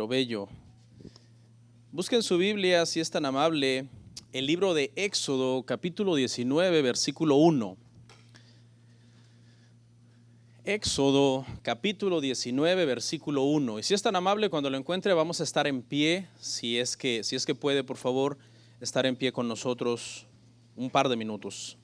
bello. Busquen su Biblia, si es tan amable, el libro de Éxodo, capítulo 19, versículo 1. Éxodo, capítulo 19, versículo 1. Y si es tan amable, cuando lo encuentre, vamos a estar en pie. Si es que puede, por favor, estar en pie con nosotros un par de minutos.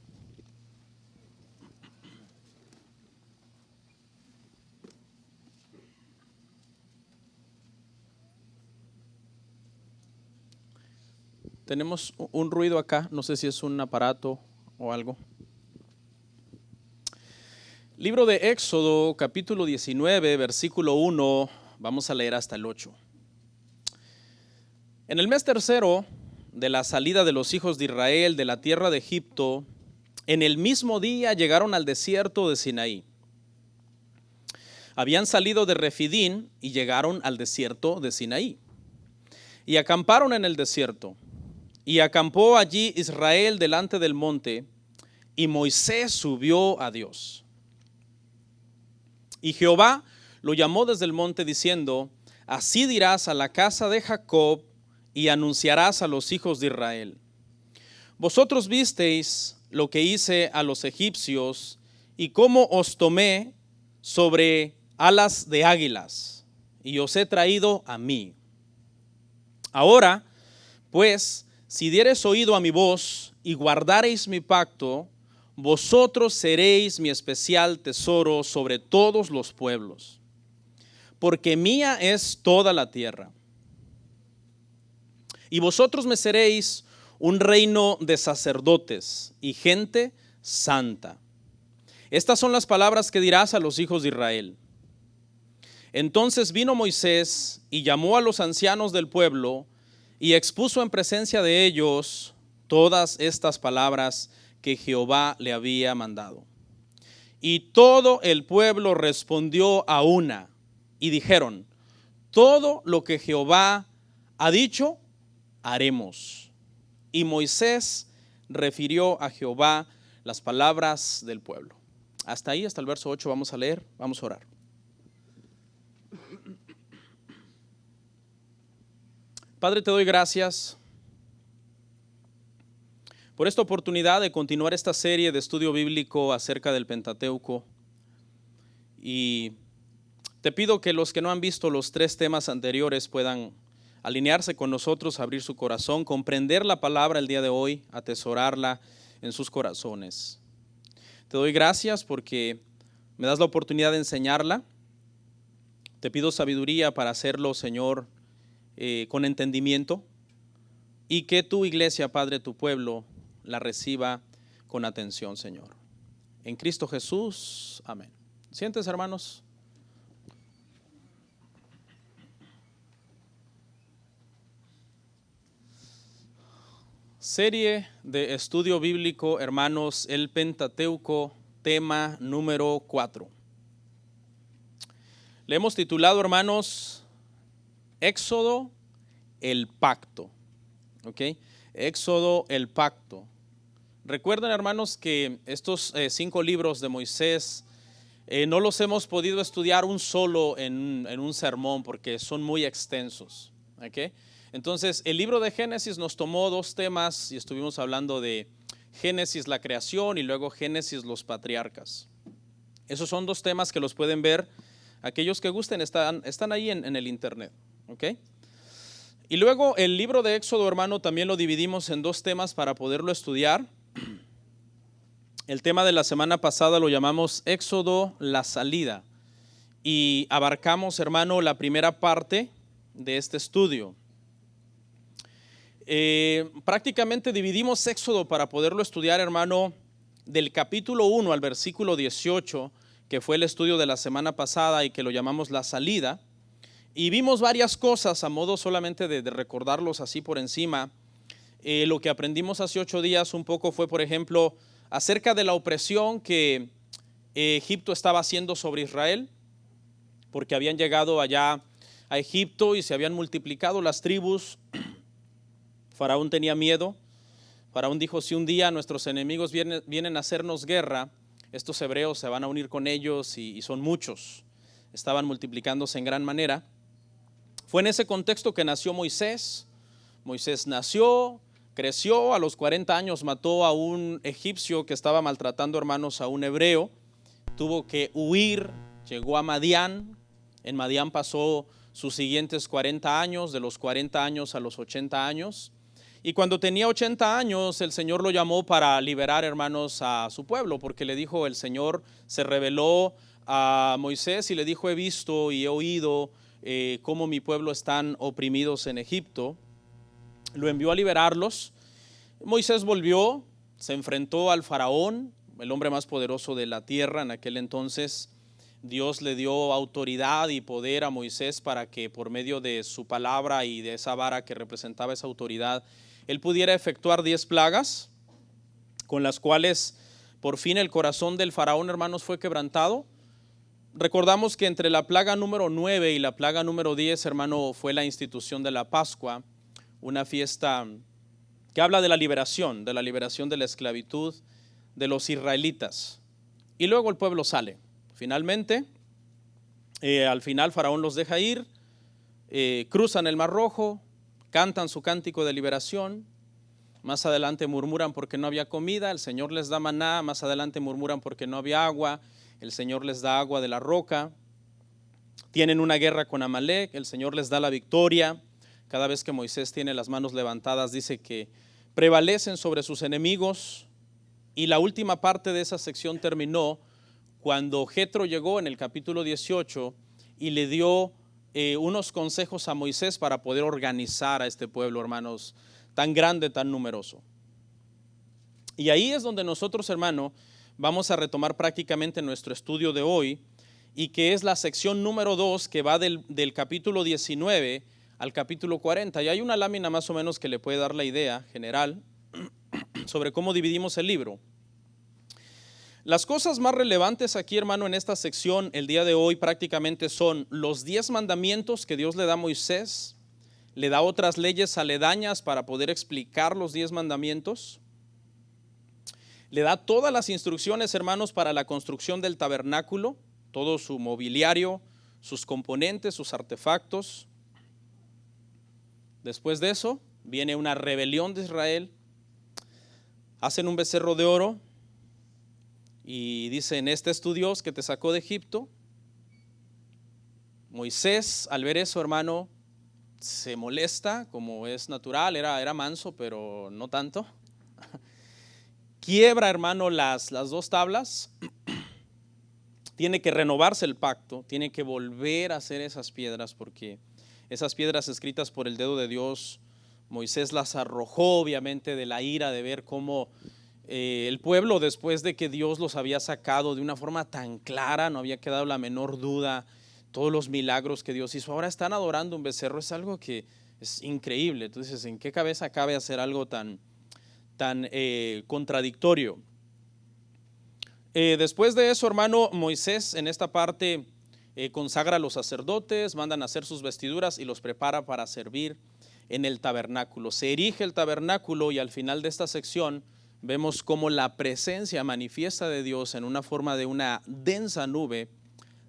Tenemos un ruido acá, no sé si es un aparato o algo. Libro de Éxodo, capítulo 19, versículo 1, vamos a leer hasta el 8. En el mes tercero de la salida de los hijos de Israel de la tierra de Egipto, en el mismo día llegaron al desierto de Sinaí. Habían salido de Refidín y llegaron al desierto de Sinaí. Y acamparon en el desierto. Y acampó allí Israel delante del monte, y Moisés subió a Dios. Y Jehová lo llamó desde el monte diciendo: así dirás a la casa de Jacob y anunciarás a los hijos de Israel: vosotros visteis lo que hice a los egipcios y cómo os tomé sobre alas de águilas y os he traído a mí. Ahora, pues, si diereis oído a mi voz y guardareis mi pacto, vosotros seréis mi especial tesoro sobre todos los pueblos, porque mía es toda la tierra. Y vosotros me seréis un reino de sacerdotes y gente santa. Estas son las palabras que dirás a los hijos de Israel. Entonces vino Moisés y llamó a los ancianos del pueblo y expuso en presencia de ellos todas estas palabras que Jehová le había mandado. Y todo el pueblo respondió a una y dijeron: todo lo que Jehová ha dicho, haremos. Y Moisés refirió a Jehová las palabras del pueblo. Hasta ahí, hasta el verso 8 vamos a leer, vamos a orar. Padre, te doy gracias por esta oportunidad de continuar esta serie de estudio bíblico acerca del Pentateuco. Y te pido que los que no han visto los 3 temas anteriores puedan alinearse con nosotros, abrir su corazón, comprender la palabra el día de hoy, atesorarla en sus corazones. Te doy gracias porque me das la oportunidad de enseñarla. Te pido sabiduría para hacerlo, Señor, con entendimiento, y que tu iglesia, Padre, tu pueblo, la reciba con atención, Señor. En Cristo Jesús, amén. Siéntense, hermanos. Serie de estudio bíblico, hermanos, el Pentateuco, tema número 4. Le hemos titulado, hermanos, Éxodo, el pacto. ¿Ok? Éxodo, el pacto. Recuerden, hermanos, que estos 5 libros de Moisés no los hemos podido estudiar un solo en un sermón porque son muy extensos. ¿Ok? Entonces, el libro de Génesis nos tomó 2 temas y estuvimos hablando de Génesis, la creación, y luego Génesis, los patriarcas. Esos son 2 temas que los pueden ver. Aquellos que gusten están ahí en el internet. ¿Ok? Y luego el libro de Éxodo, hermano, también lo dividimos en 2 temas para poderlo estudiar. El tema de la semana pasada lo llamamos Éxodo, la salida. Y abarcamos, hermano, la primera parte de este estudio. Prácticamente dividimos Éxodo para poderlo estudiar, hermano, del capítulo 1 al versículo 18, que fue el estudio de la semana pasada y que lo llamamos la salida. Y vimos varias cosas a modo solamente de recordarlos así por encima. Lo que aprendimos hace 8 días un poco fue, por ejemplo, acerca de la opresión que Egipto estaba haciendo sobre Israel, porque habían llegado allá a Egipto y se habían multiplicado las tribus. Faraón tenía miedo. Faraón dijo: si un día nuestros enemigos vienen a hacernos guerra, estos hebreos se van a unir con ellos y son muchos. Estaban multiplicándose en gran manera. Fue en ese contexto que nació Moisés. Moisés nació, creció, a los 40 años mató a un egipcio que estaba maltratando, hermanos, a un hebreo. Tuvo que huir, llegó a Madián. En Madián pasó sus siguientes 40 años, de los 40 años a los 80 años. Y cuando tenía 80 años, el Señor lo llamó para liberar, hermanos, a su pueblo, porque le dijo, el Señor se reveló a Moisés y le dijo, he visto y he oído cómo mi pueblo están oprimidos en Egipto. Lo envió a liberarlos. Moisés volvió, se enfrentó al faraón, el hombre más poderoso de la tierra en aquel entonces. Dios le dio autoridad y poder a Moisés para que por medio de su palabra y de esa vara que representaba esa autoridad, él pudiera efectuar 10 plagas, con las cuales por fin el corazón del faraón, hermanos, fue quebrantado. Recordamos que entre la plaga número 9 y la plaga número 10, hermano, fue la institución de la Pascua, una fiesta que habla de la liberación de la esclavitud de los israelitas. Y luego el pueblo sale. Finalmente, al final Faraón los deja ir, cruzan el Mar Rojo, cantan su cántico de liberación. Más adelante murmuran porque no había comida, el Señor les da maná. Más adelante murmuran porque no había agua, el Señor les da agua de la roca. Tienen una guerra con Amalek, el Señor les da la victoria. Cada vez que Moisés tiene las manos levantadas, dice que prevalecen sobre sus enemigos. Y la última parte de esa sección terminó cuando Jetro llegó en el capítulo 18 y le dio unos consejos a Moisés para poder organizar a este pueblo, hermanos, tan grande, tan numeroso. Y ahí es donde nosotros, hermano, vamos a retomar prácticamente nuestro estudio de hoy, y que es la sección número 2 que va del capítulo 19 al capítulo 40. Y hay una lámina más o menos que le puede dar la idea general sobre cómo dividimos el libro. Las cosas más relevantes aquí, hermano, en esta sección el día de hoy prácticamente son los 10 mandamientos que Dios le da a Moisés. Le da otras leyes aledañas para poder explicar los 10 mandamientos. Le da todas las instrucciones, hermanos, para la construcción del tabernáculo, todo su mobiliario, sus componentes, sus artefactos. Después de eso viene una rebelión de Israel. Hacen un becerro de oro y dicen, este es tu Dios que te sacó de Egipto. Moisés, al ver eso, hermano, se molesta, como es natural. Era manso, pero no tanto. Quiebra, hermano, las 2 tablas. Tiene que renovarse el pacto, tiene que volver a hacer esas piedras, porque esas piedras escritas por el dedo de Dios, Moisés las arrojó obviamente de la ira de ver cómo el pueblo, después de que Dios los había sacado de una forma tan clara, no había quedado la menor duda, todos los milagros que Dios hizo, ahora están adorando un becerro. Es algo que es increíble. Entonces, ¿en qué cabeza cabe hacer algo tan contradictorio? Después de eso, hermano, Moisés en esta parte consagra a los sacerdotes, mandan a hacer sus vestiduras y los prepara para servir en el tabernáculo. Se erige el tabernáculo y al final de esta sección vemos cómo la presencia manifiesta de Dios en una forma de una densa nube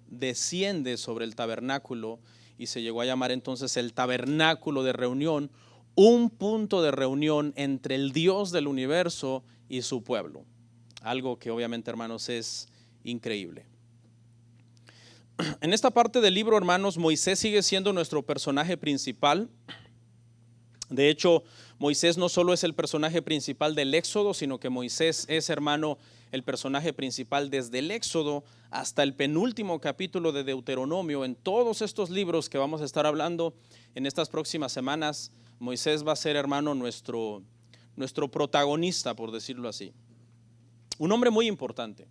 desciende sobre el tabernáculo, y se llegó a llamar entonces el tabernáculo de reunión, un punto de reunión entre el Dios del universo y su pueblo. Algo que obviamente, hermanos, es increíble. En esta parte del libro, hermanos, Moisés sigue siendo nuestro personaje principal. De hecho, Moisés no solo es el personaje principal del Éxodo, sino que Moisés es, hermano, el personaje principal desde el Éxodo hasta el penúltimo capítulo de Deuteronomio. En todos estos libros que vamos a estar hablando en estas próximas semanas, Moisés va a ser, hermano, nuestro protagonista, por decirlo así. Un hombre muy importante,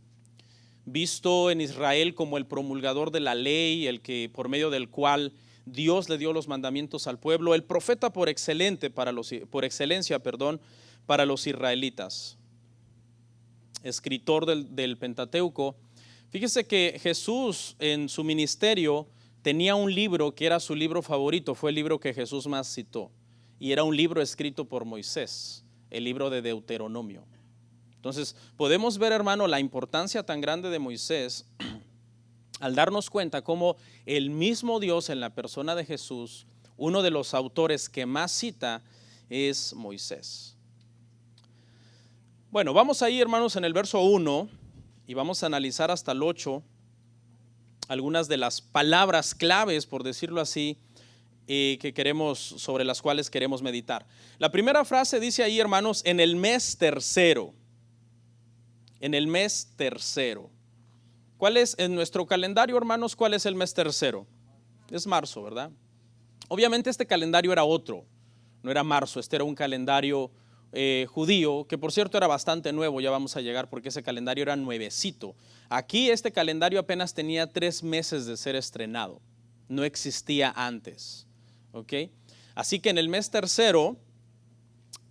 visto en Israel como el promulgador de la ley, el que por medio del cual Dios le dio los mandamientos al pueblo, el profeta por excelencia para los israelitas, escritor del Pentateuco. Fíjese que Jesús en su ministerio tenía un libro que era su libro favorito, fue el libro que Jesús más citó, y era un libro escrito por Moisés, el libro de Deuteronomio. Entonces podemos ver, hermano, la importancia tan grande de Moisés al darnos cuenta cómo el mismo Dios en la persona de Jesús uno de los autores que más cita es Moisés. Bueno, vamos ahí, hermanos, en el verso 1 y vamos a analizar hasta el 8 algunas de las palabras claves, por decirlo así, sobre las cuales queremos meditar. La primera frase dice ahí, hermanos, en el mes tercero. En el mes tercero. ¿Cuál es en nuestro calendario, hermanos? ¿Cuál es el mes tercero? Es marzo, ¿verdad? Obviamente este calendario era otro, no era marzo, este era un calendario judío, que por cierto era bastante nuevo, ya vamos a llegar porque ese calendario era nuevecito. Aquí este calendario apenas tenía 3 meses de ser estrenado, no existía antes, ¿ok? Así que en el mes tercero,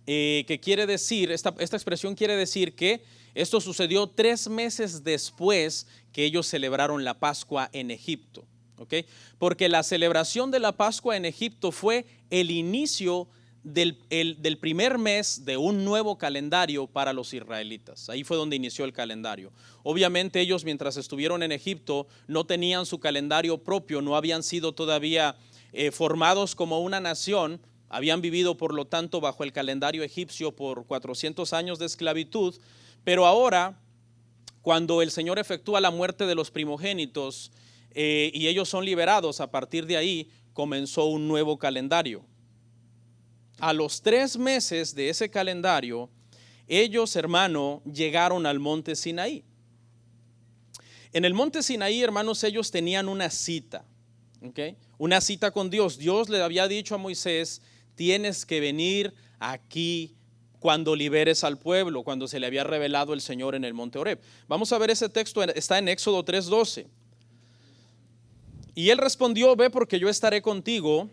que quiere decir, esta expresión quiere decir que esto sucedió 3 meses después que ellos celebraron la Pascua en Egipto, ¿ok? Porque la celebración de la Pascua en Egipto fue el inicio del primer mes de un nuevo calendario para los israelitas. Ahí fue donde inició el calendario. Obviamente ellos, mientras estuvieron en Egipto, no tenían su calendario propio, no habían sido todavía formados como una nación, habían vivido por lo tanto bajo el calendario egipcio por 400 años de esclavitud, pero ahora, cuando el Señor efectúa la muerte de los primogénitos y ellos son liberados, a partir de ahí comenzó un nuevo calendario. A los 3 meses de ese calendario, ellos, hermano, llegaron al monte Sinaí. En el monte Sinaí, hermanos, ellos tenían una cita, ¿ok? Una cita con Dios. Dios le había dicho a Moisés, tienes que venir aquí cuando liberes al pueblo, cuando se le había revelado el Señor en el monte Horeb. Vamos a ver ese texto, está en Éxodo 3:12. Y él respondió, ve porque yo estaré contigo,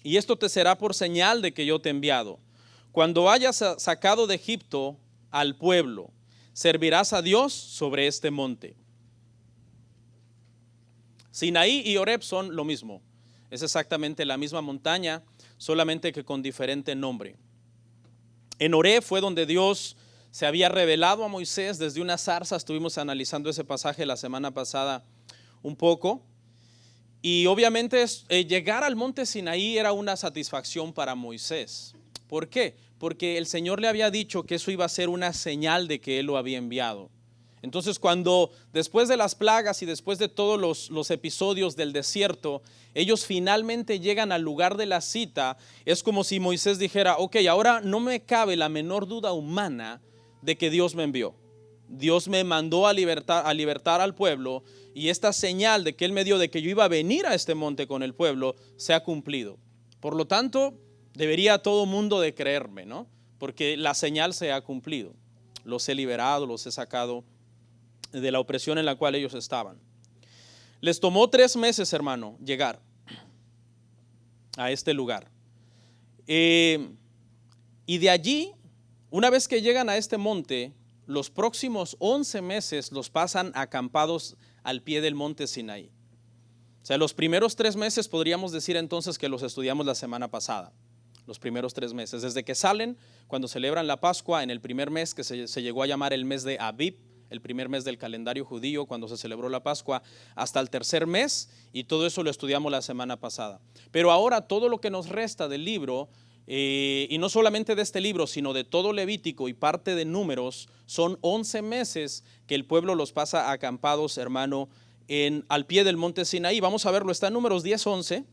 y esto te será por señal de que yo te he enviado. Cuando hayas sacado de Egipto al pueblo, servirás a Dios sobre este monte. Sinaí y Horeb son lo mismo. Es exactamente la misma montaña, solamente que con diferente nombre. En Horeb fue donde Dios se había revelado a Moisés desde una zarza. Estuvimos analizando ese pasaje la semana pasada un poco. Y obviamente llegar al monte Sinaí era una satisfacción para Moisés. ¿Por qué? Porque el Señor le había dicho que eso iba a ser una señal de que Él lo había enviado. Entonces cuando después de las plagas y después de todos los episodios del desierto, ellos finalmente llegan al lugar de la cita, es como si Moisés dijera, ok, ahora no me cabe la menor duda humana de que Dios me envió. Dios me mandó a libertar al pueblo, y esta señal de que Él me dio de que yo iba a venir a este monte con el pueblo se ha cumplido. Por lo tanto, debería todo mundo de creerme, ¿no? Porque la señal se ha cumplido. Los he liberado, los he sacado de la opresión en la cual ellos estaban. Les tomó 3 meses, hermano, llegar a este lugar. Y de allí, una vez que llegan a este monte, los próximos 11 meses los pasan acampados al pie del monte Sinaí. O sea, los primeros 3 meses podríamos decir entonces que los estudiamos la semana pasada. Los primeros 3 meses, desde que salen, cuando celebran la Pascua, en el primer mes que se llegó a llamar el mes de Abib, el primer mes del calendario judío, cuando se celebró la Pascua, hasta el tercer mes, y todo eso lo estudiamos la semana pasada. Pero ahora todo lo que nos resta del libro, y no solamente de este libro, sino de todo Levítico y parte de Números, son 11 meses que el pueblo los pasa acampados, hermano, al pie del monte Sinaí. Vamos a verlo, está en Números 10:11.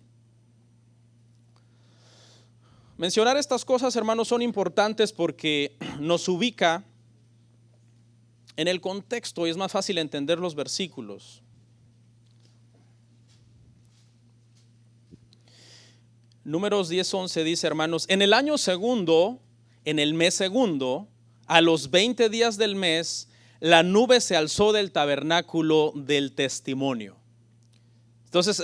Mencionar estas cosas, hermanos, son importantes porque nos ubica en el contexto y es más fácil entender los versículos. Números 10:11 dice, hermanos, en el año segundo, en el mes segundo, a los 20 días del mes, la nube se alzó del tabernáculo del testimonio. Entonces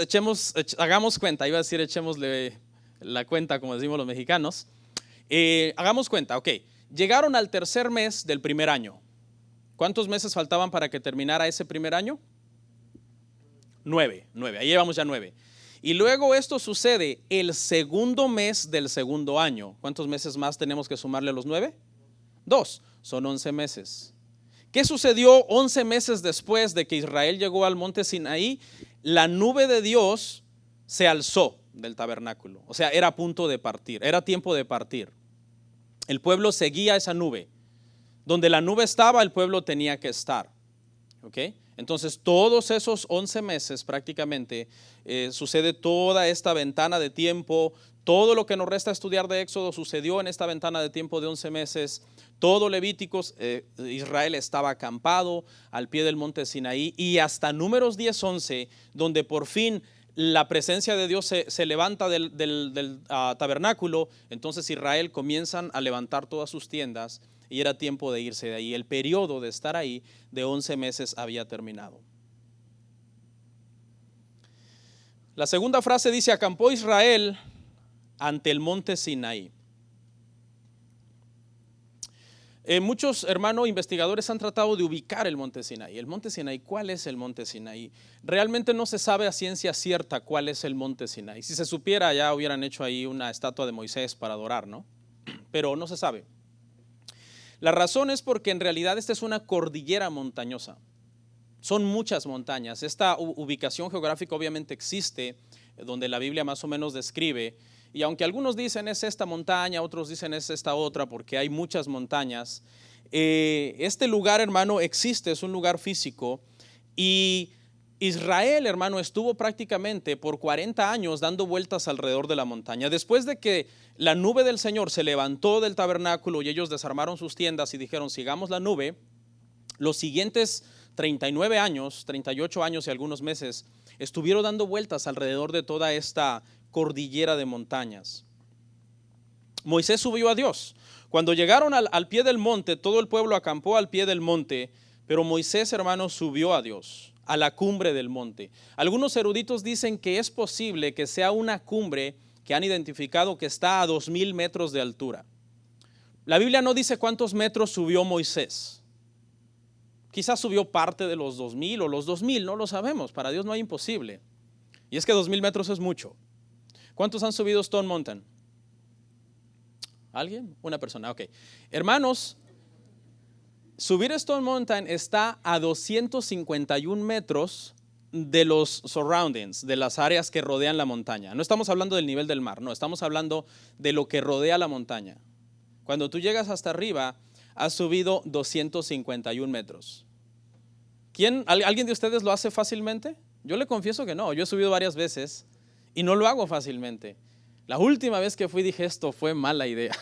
hagamos cuenta, iba a decir echémosle la cuenta como decimos los mexicanos. Hagamos cuenta, ok, llegaron al tercer mes del primer año. ¿Cuántos meses faltaban para que terminara ese primer año? 9, ahí llevamos ya 9. Y luego esto sucede el segundo mes del segundo año. ¿Cuántos meses más tenemos que sumarle a los 9? 2, son 11 meses. ¿Qué sucedió 11 meses después de que Israel llegó al monte Sinaí? La nube de Dios se alzó. del tabernáculo. O sea, era a punto de partir, era tiempo de partir. El pueblo seguía esa nube. Donde la nube estaba, el pueblo tenía que estar. ¿Ok? Entonces, todos esos 11 meses prácticamente sucede toda esta ventana de tiempo. Todo lo que nos resta estudiar de Éxodo sucedió en esta ventana de tiempo de 11 meses. Todo Levíticos, Israel estaba acampado al pie del monte Sinaí, y hasta Números 10:11, donde por fin la presencia de Dios se levanta del tabernáculo. Entonces Israel comienzan a levantar todas sus tiendas y era tiempo de irse de ahí. El periodo de estar ahí de 11 meses había terminado. La segunda frase dice: acampó Israel ante el monte Sinaí. Muchos hermanos investigadores han tratado de ubicar el monte Sinaí. El monte Sinaí, ¿cuál es el monte Sinaí? Realmente no se sabe a ciencia cierta cuál es el monte Sinaí. Si se supiera, ya hubieran hecho ahí una estatua de Moisés para adorar, ¿no? Pero no se sabe. La razón es porque en realidad esta es una cordillera montañosa. Son muchas montañas. Esta ubicación geográfica obviamente existe, donde la Biblia más o menos describe. Y aunque algunos dicen es esta montaña, otros dicen es esta otra, porque hay muchas montañas, este lugar, hermano, existe, es un lugar físico. Y Israel, hermano, estuvo prácticamente por 40 años dando vueltas alrededor de la montaña. Después de que la nube del Señor se levantó del tabernáculo y ellos desarmaron sus tiendas y dijeron: sigamos la nube, los siguientes 39 años, 38 años y algunos meses, estuvieron dando vueltas alrededor de toda esta cordillera de montañas. Moisés subió a Dios. Cuando llegaron al pie del monte, todo el pueblo acampó al pie del monte, pero Moisés, hermano, subió a Dios, a la cumbre del monte. Algunos eruditos dicen que es posible que sea una cumbre que han identificado que está a 2000 metros de altura. La Biblia no dice cuántos metros subió Moisés. Quizás subió parte de los 2000 o los 2000, no lo sabemos. Para Dios no hay imposible. Y es que 2000 metros es mucho. ¿Cuántos han subido Stone Mountain? ¿Alguien? Una persona, ok. Hermanos, subir Stone Mountain está a 251 metros de los surroundings, de las áreas que rodean la montaña. No estamos hablando del nivel del mar, no, estamos hablando de lo que rodea la montaña. Cuando tú llegas hasta arriba, has subido 251 metros. ¿Alguien de ustedes lo hace fácilmente? Yo le confieso que no, yo he subido varias veces y no lo hago fácilmente. La última vez que fui dije: esto fue mala idea.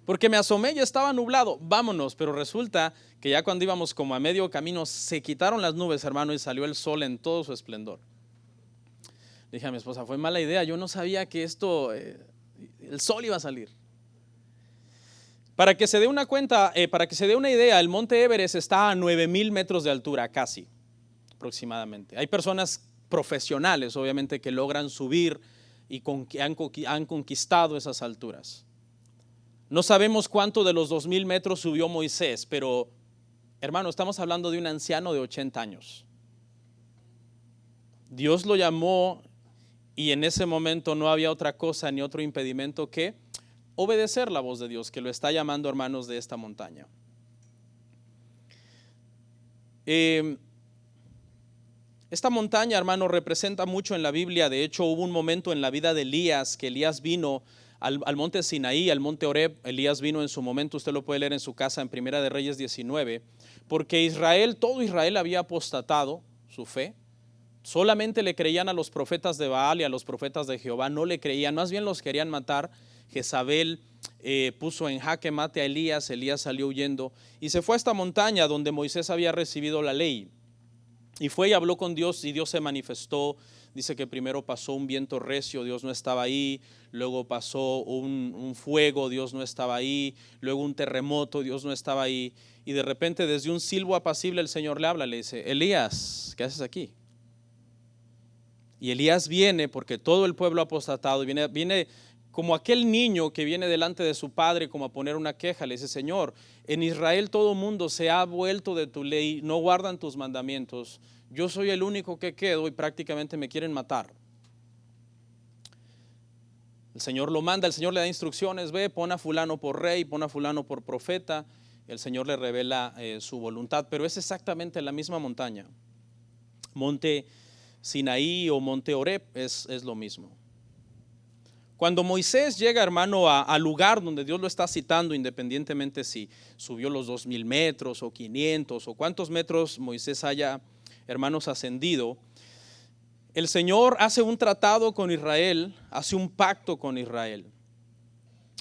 Porque me asomé y estaba nublado, vámonos. Pero resulta que ya cuando íbamos como a medio camino se quitaron las nubes, hermano, y salió el sol en todo su esplendor. Dije a mi esposa: fue mala idea, yo no sabía que el sol iba a salir. Para que se dé una idea, el monte Everest está a 9000 metros de altura, casi, aproximadamente. Hay personas profesionales, obviamente, que logran subir y han conquistado esas alturas. No sabemos cuánto de los 2000 metros subió Moisés, pero, hermano, estamos hablando de un anciano de 80 años. Dios lo llamó y en ese momento no había otra cosa ni otro impedimento que obedecer la voz de Dios, que lo está llamando, hermanos, de esta montaña. Esta montaña, hermano, representa mucho en la Biblia. De hecho, hubo un momento en la vida de Elías que Elías vino al monte Sinaí, al monte Horeb. Elías vino en su momento, usted lo puede leer en su casa en Primera de Reyes 19, porque todo Israel había apostatado su fe. Solamente le creían a los profetas de Baal y a los profetas de Jehová, no le creían, más bien los querían matar. Jezabel puso en jaque mate a Elías, Elías salió huyendo y se fue a esta montaña donde Moisés había recibido la ley. Y fue y habló con Dios y Dios se manifestó. Dice que primero pasó un viento recio, Dios no estaba ahí. Luego pasó un fuego, Dios no estaba ahí. Luego un terremoto, Dios no estaba ahí. Y de repente desde un silbo apacible el Señor le habla, le dice: Elías, ¿qué haces aquí? Y Elías viene porque todo el pueblo apostatado, viene como aquel niño que viene delante de su padre como a poner una queja. Le dice: Señor, en Israel todo mundo se ha vuelto de tu ley, no guardan tus mandamientos. Yo soy el único que quedo y prácticamente me quieren matar. El Señor lo manda, el Señor le da instrucciones: ve, pon a fulano por rey, pon a fulano por profeta. El Señor le revela su voluntad, pero es exactamente la misma montaña, monte Sinaí o Monte Horeb, es lo mismo. Cuando Moisés llega, hermano, al lugar donde Dios lo está citando, independientemente si subió los 2000 metros o 500 o cuántos metros Moisés haya, hermanos, ascendido, el Señor hace un tratado con Israel, hace un pacto con Israel.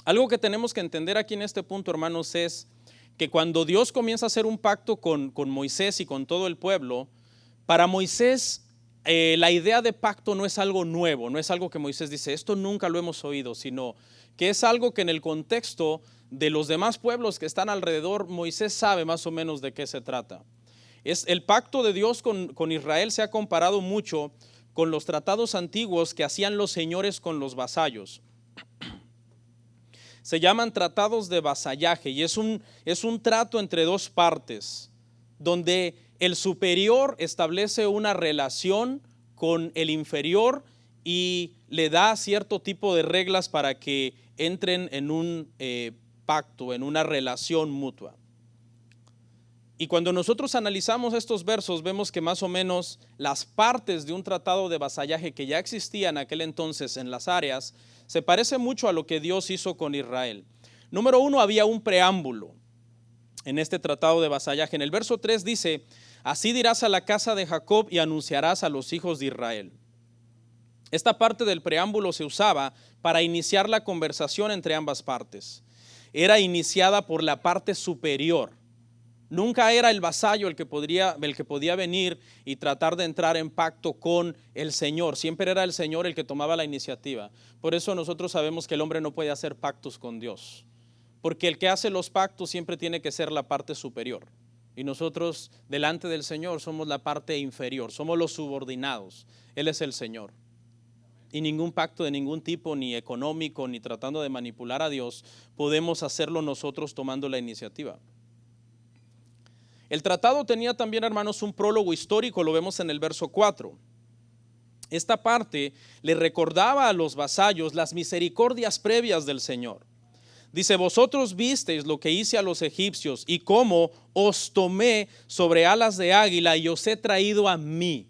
Algo que tenemos que entender aquí en este punto, hermanos, es que cuando Dios comienza a hacer un pacto con Moisés y con todo el pueblo, para Moisés la idea de pacto no es algo nuevo, no es algo que Moisés dice, esto nunca lo hemos oído, sino que es algo que en el contexto de los demás pueblos que están alrededor, Moisés sabe más o menos de qué se trata. El pacto de Dios con Israel se ha comparado mucho con los tratados antiguos que hacían los señores con los vasallos. Se llaman tratados de vasallaje y es un trato entre dos partes, donde el superior establece una relación con el inferior y le da cierto tipo de reglas para que entren en un pacto, en una relación mutua. Y cuando nosotros analizamos estos versos, vemos que más o menos las partes de un tratado de vasallaje que ya existía en aquel entonces en las áreas, se parece mucho a lo que Dios hizo con Israel. Número 1, había un preámbulo en este tratado de vasallaje. En el verso 3 dice, así dirás a la casa de Jacob y anunciarás a los hijos de Israel. Esta parte del preámbulo se usaba para iniciar la conversación entre ambas partes. Era iniciada por la parte superior. Nunca era el vasallo el que podía venir y tratar de entrar en pacto con el Señor. Siempre era el Señor el que tomaba la iniciativa. Por eso nosotros sabemos que el hombre no puede hacer pactos con Dios. Porque el que hace los pactos siempre tiene que ser la parte superior. Y nosotros delante del Señor somos la parte inferior, somos los subordinados. Él es el Señor. Y ningún pacto de ningún tipo, ni económico, ni tratando de manipular a Dios, podemos hacerlo nosotros tomando la iniciativa. El tratado tenía también, hermanos, un prólogo histórico, lo vemos en el verso 4. Esta parte le recordaba a los vasallos las misericordias previas del Señor. Dice, vosotros visteis lo que hice a los egipcios y cómo os tomé sobre alas de águila y os he traído a mí.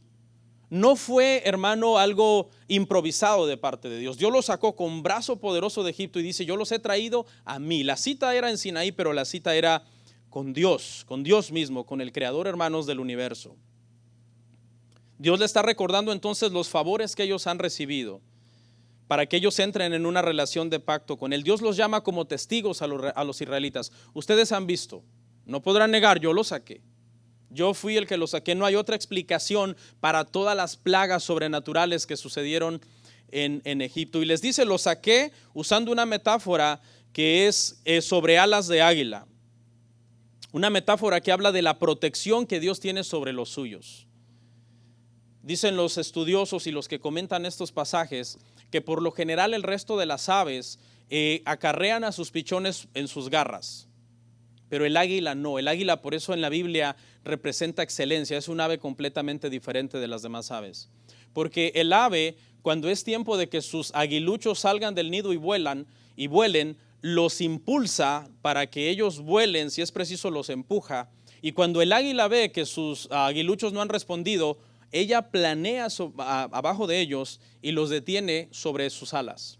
No fue, hermano, algo improvisado de parte de Dios. Dios los sacó con brazo poderoso de Egipto y dice, yo los he traído a mí. La cita era en Sinaí, pero la cita era con Dios mismo, con el creador, hermanos, del universo. Dios le está recordando entonces los favores que ellos han recibido para que ellos entren en una relación de pacto con Él. Dios los llama como testigos a los israelitas. Ustedes han visto, no podrán negar, yo los saqué. Yo fui el que los saqué. No hay otra explicación para todas las plagas sobrenaturales que sucedieron en Egipto. Y les dice, los saqué usando una metáfora que es sobre alas de águila. Una metáfora que habla de la protección que Dios tiene sobre los suyos. Dicen los estudiosos y los que comentan estos pasajes que por lo general el resto de las aves acarrean a sus pichones en sus garras, pero el águila no. El águila, por eso en la Biblia representa excelencia, es un ave completamente diferente de las demás aves, porque el ave, cuando es tiempo de que sus aguiluchos salgan del nido y vuelen, los impulsa para que ellos vuelen, si es preciso los empuja, y cuando el águila ve que sus aguiluchos no han respondido, ella planea abajo de ellos y los detiene sobre sus alas.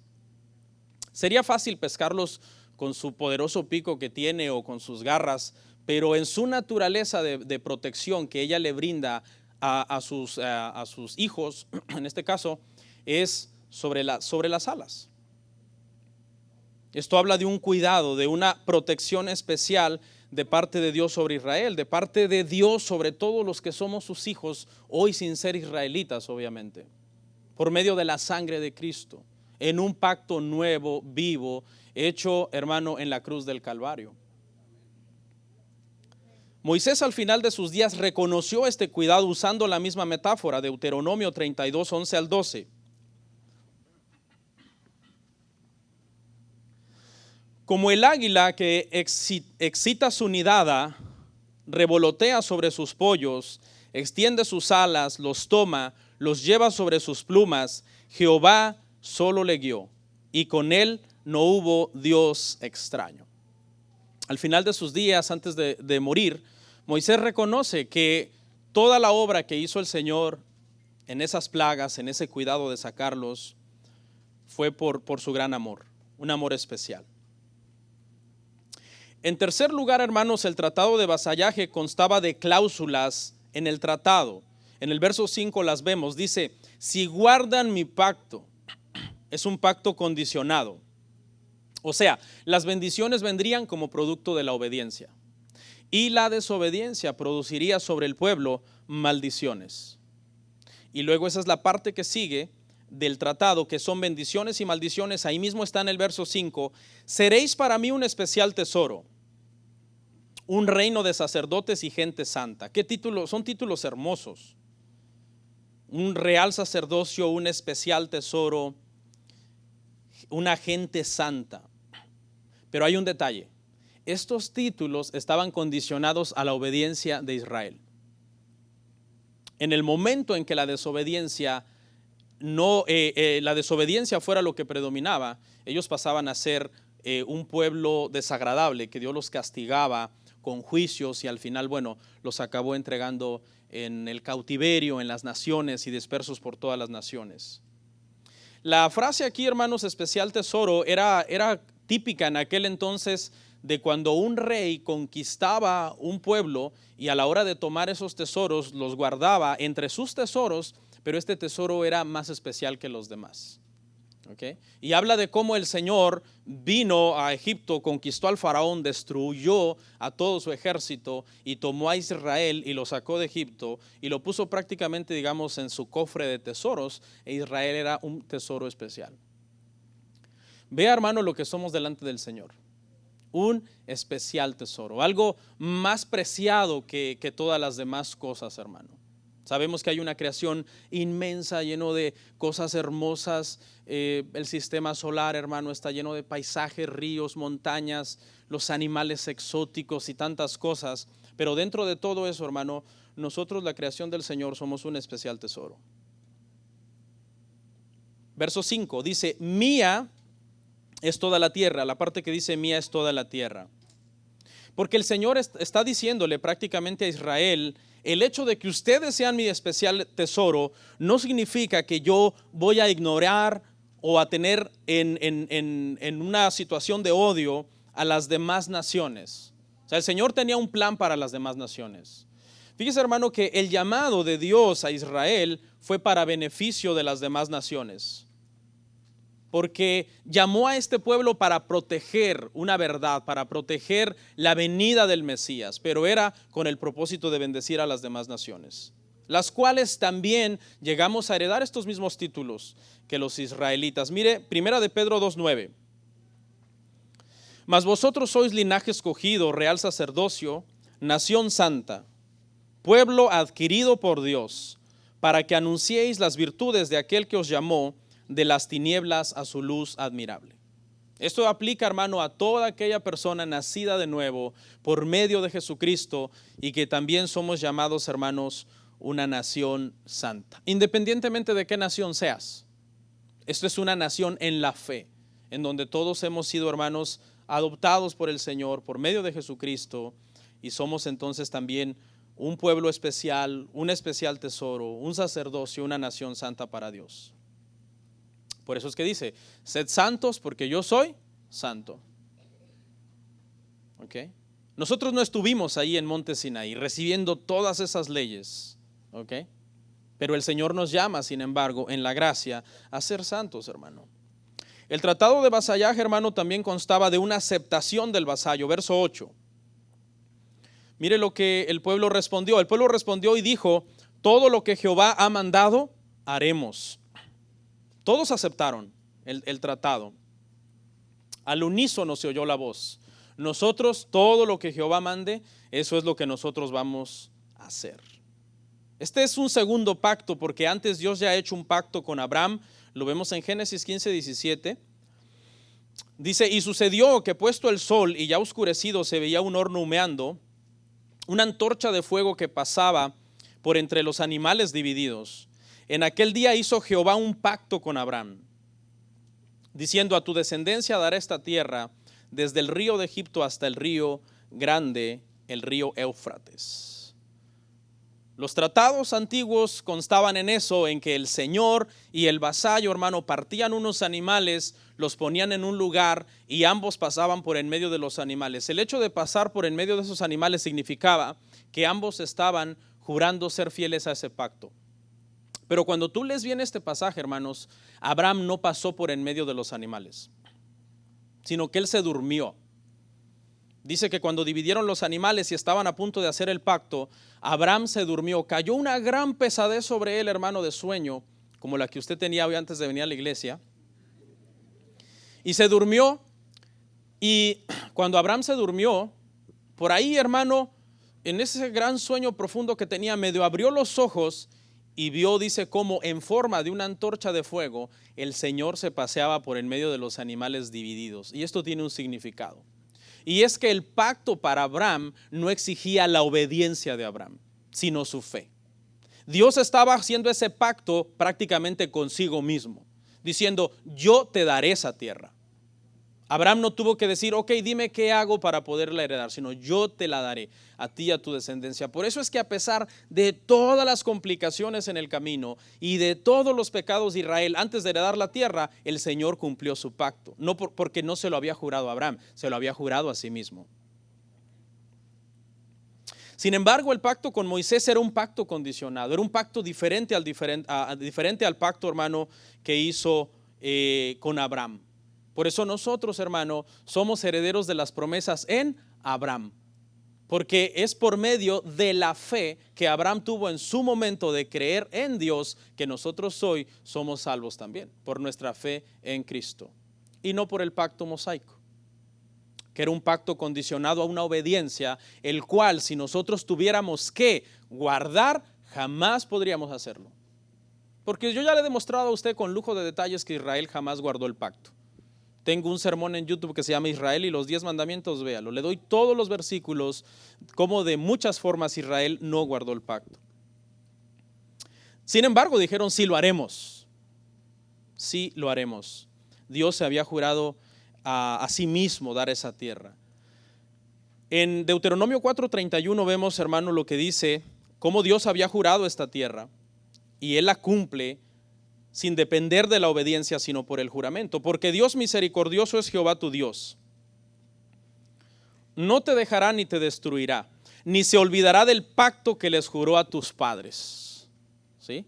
Sería fácil pescarlos con su poderoso pico que tiene o con sus garras, pero en su naturaleza de protección que ella le brinda a sus hijos, en este caso, es sobre las alas. Esto habla de un cuidado, de una protección especial de parte de Dios sobre Israel, de parte de Dios sobre todos los que somos sus hijos, hoy sin ser israelitas, obviamente, por medio de la sangre de Cristo, en un pacto nuevo, vivo, hecho, hermano, en la cruz del Calvario. Moisés al final de sus días reconoció este cuidado usando la misma metáfora, Deuteronomio 32, 11 al 12. Como el águila que excita su nidada, revolotea sobre sus pollos, extiende sus alas, los toma, los lleva sobre sus plumas, Jehová solo le guió, y con él no hubo Dios extraño. Al final de sus días, antes de morir, Moisés reconoce que toda la obra que hizo el Señor en esas plagas, en ese cuidado de sacarlos, fue por su gran amor, un amor especial. En tercer lugar, hermanos, el tratado de vasallaje constaba de cláusulas en el tratado. En el verso 5 las vemos, dice, si guardan mi pacto, es un pacto condicionado. O sea, las bendiciones vendrían como producto de la obediencia y la desobediencia produciría sobre el pueblo maldiciones. Y luego esa es la parte que sigue del tratado, que son bendiciones y maldiciones. Ahí mismo está en el verso 5, seréis para mí un especial tesoro, un reino de sacerdotes y gente santa. ¿Qué títulos? Son títulos hermosos. Un real sacerdocio, un especial tesoro, una gente santa. Pero hay un detalle. Estos títulos estaban condicionados a la obediencia de Israel. En el momento en que la desobediencia fuera lo que predominaba, ellos pasaban a ser un pueblo desagradable, que Dios los castigaba con juicios y al final, bueno, los acabó entregando en el cautiverio, en las naciones y dispersos por todas las naciones. La frase aquí, hermanos, especial tesoro, era típica en aquel entonces de cuando un rey conquistaba un pueblo y a la hora de tomar esos tesoros los guardaba entre sus tesoros, pero este tesoro era más especial que los demás. ¿Okay? Y habla de cómo el Señor vino a Egipto, conquistó al faraón, destruyó a todo su ejército y tomó a Israel y lo sacó de Egipto y lo puso prácticamente, digamos, en su cofre de tesoros, e Israel era un tesoro especial. Vea, hermano, lo que somos delante del Señor. Un especial tesoro, algo más preciado que todas las demás cosas, hermano. Sabemos que hay una creación inmensa, lleno de cosas hermosas. El sistema solar, hermano, está lleno de paisajes, ríos, montañas, los animales exóticos y tantas cosas. Pero dentro de todo eso, hermano, nosotros, la creación del Señor, somos un especial tesoro. Verso 5 dice, mía es toda la tierra. La parte que dice mía es toda la tierra. Porque el Señor está diciéndole prácticamente a Israel, el hecho de que ustedes sean mi especial tesoro no significa que yo voy a ignorar o a tener en una situación de odio a las demás naciones. O sea, el Señor tenía un plan para las demás naciones. Fíjese, hermano, que el llamado de Dios a Israel fue para beneficio de las demás naciones. Porque llamó a este pueblo para proteger una verdad, para proteger la venida del Mesías, pero era con el propósito de bendecir a las demás naciones, las cuales también llegamos a heredar estos mismos títulos que los israelitas. Mire, primera de Pedro 2:9. Mas vosotros sois linaje escogido, real sacerdocio, nación santa, pueblo adquirido por Dios, para que anunciéis las virtudes de aquel que os llamó de las tinieblas a su luz admirable. Esto aplica, hermano, a toda aquella persona nacida de nuevo por medio de Jesucristo y que también somos llamados, hermanos, una nación santa. Independientemente de qué nación seas, esto es una nación en la fe, en donde todos hemos sido, hermanos, adoptados por el Señor por medio de Jesucristo y somos entonces también un pueblo especial, un especial tesoro, un sacerdocio, una nación santa para Dios. Por eso es que dice, sed santos porque yo soy santo. ¿Okay? Nosotros no estuvimos ahí en Monte Sinaí recibiendo todas esas leyes. ¿Okay? Pero el Señor nos llama, sin embargo, en la gracia a ser santos, hermano. El tratado de vasallaje, hermano, también constaba de una aceptación del vasallo. Verso 8. Mire lo que el pueblo respondió. El pueblo respondió y dijo, todo lo que Jehová ha mandado, haremos. Todos aceptaron el tratado. Al unísono se oyó la voz. Nosotros, todo lo que Jehová mande, eso es lo que nosotros vamos a hacer. Este es un segundo pacto, porque antes Dios ya ha hecho un pacto con Abraham. Lo vemos en Génesis 15:17. Dice, y sucedió que puesto el sol y ya oscurecido se veía un horno humeando, una antorcha de fuego que pasaba por entre los animales divididos. En aquel día hizo Jehová un pacto con Abraham, diciendo, a tu descendencia daré esta tierra, desde el río de Egipto hasta el río grande, el río Éufrates. Los tratados antiguos constaban en eso, en que el señor y el vasallo, hermano, partían unos animales, los ponían en un lugar y ambos pasaban por en medio de los animales. El hecho de pasar por en medio de esos animales significaba que ambos estaban jurando ser fieles a ese pacto. Pero cuando tú lees bien este pasaje, hermanos, Abraham no pasó por en medio de los animales, sino que él se durmió. Dice que cuando dividieron los animales y estaban a punto de hacer el pacto, Abraham se durmió. Cayó una gran pesadez sobre él, hermano, de sueño, como la que usted tenía hoy antes de venir a la iglesia. Y se durmió. Y cuando Abraham se durmió, por ahí, hermano, en ese gran sueño profundo que tenía, medio abrió los ojos y vio, dice, como en forma de una antorcha de fuego, el Señor se paseaba por en medio de los animales divididos. Y esto tiene un significado. Y es que el pacto para Abraham no exigía la obediencia de Abraham, sino su fe. Dios estaba haciendo ese pacto prácticamente consigo mismo, diciendo, yo te daré esa tierra. Abraham no tuvo que decir, ok, dime qué hago para poderla heredar, sino yo te la daré a ti y a tu descendencia. Por eso es que a pesar de todas las complicaciones en el camino y de todos los pecados de Israel, antes de heredar la tierra, el Señor cumplió su pacto. No porque no se lo había jurado a Abraham, se lo había jurado a sí mismo. Sin embargo, el pacto con Moisés era un pacto condicionado, era un pacto diferente al pacto, hermano, que hizo con Abraham. Por eso nosotros, hermano, somos herederos de las promesas en Abraham, porque es por medio de la fe que Abraham tuvo en su momento de creer en Dios que nosotros hoy somos salvos también, por nuestra fe en Cristo, y no por el pacto mosaico, que era un pacto condicionado a una obediencia, el cual si nosotros tuviéramos que guardar, jamás podríamos hacerlo. Porque yo ya le he demostrado a usted con lujo de detalles que Israel jamás guardó el pacto. Tengo un sermón en YouTube que se llama Israel y los 10 mandamientos, véalo. Le doy todos los versículos, como de muchas formas Israel no guardó el pacto. Sin embargo, dijeron, sí lo haremos. Sí lo haremos. Dios se había jurado a sí mismo dar esa tierra. En Deuteronomio 4:31 vemos, hermano, lo que dice, cómo Dios había jurado esta tierra y Él la cumple sin depender de la obediencia, sino por el juramento. Porque Dios misericordioso es Jehová tu Dios. No te dejará ni te destruirá, ni se olvidará del pacto que les juró a tus padres. ¿Sí?